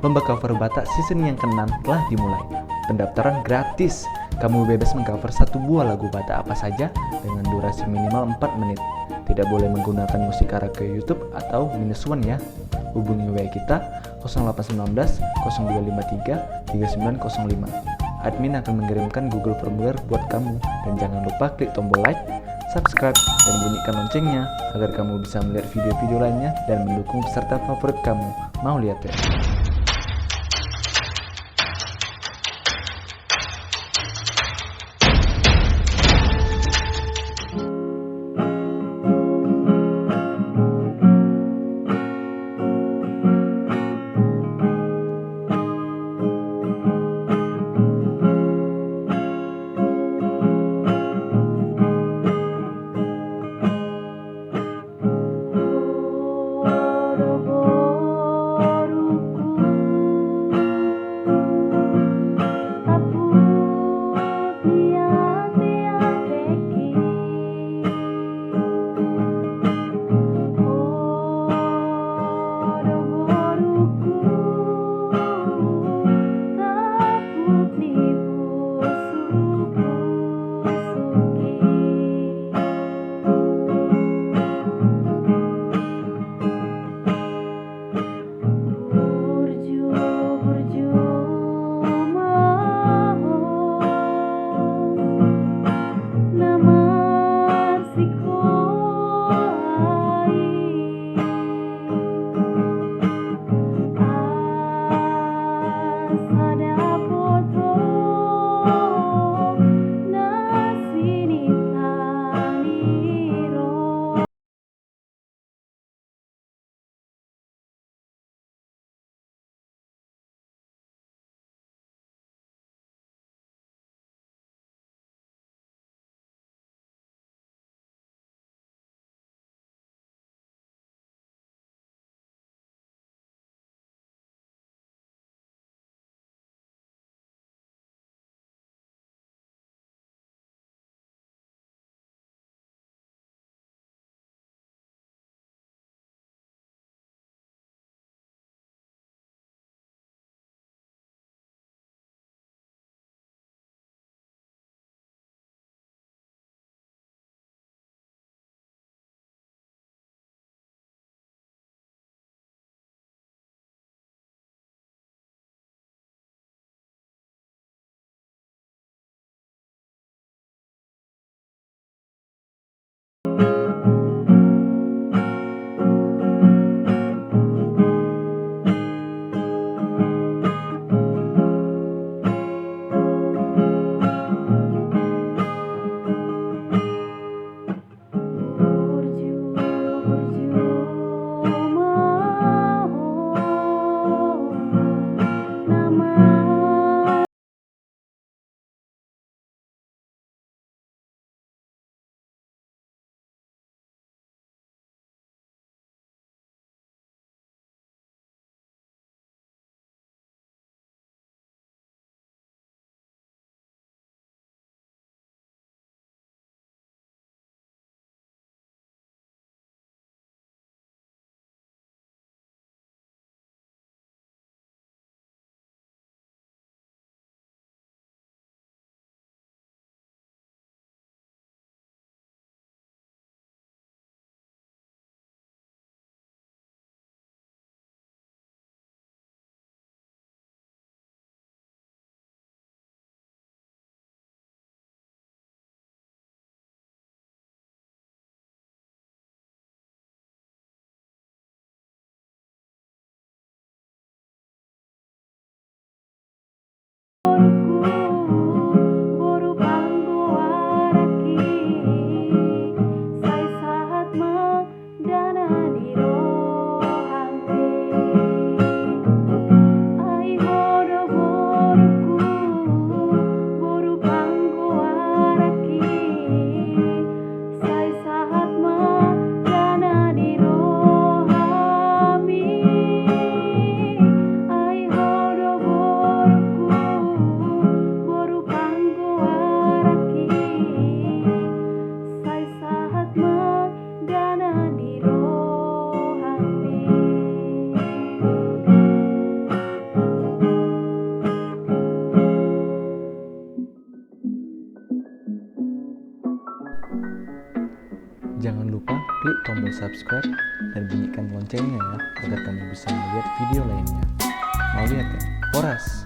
Lomba cover Batak season yang ke-6 telah dimulai. Pendaftaran gratis. Kamu bebas mengcover satu buah lagu Batak apa saja dengan durasi minimal 4 menit. Tidak boleh menggunakan musik karaoke YouTube atau -1 ya. Hubungi WA kita 0819 0253 3905. Admin akan mengirimkan Google Formulir buat kamu. Dan jangan lupa klik tombol like, subscribe, dan bunyikan loncengnya agar kamu bisa melihat video-video lainnya dan mendukung peserta favorit kamu. Mau lihat ya? Jangan lupa klik tombol subscribe dan bunyikan loncengnya ya, agar kamu bisa melihat video lainnya. Mau lihat ya? Horas!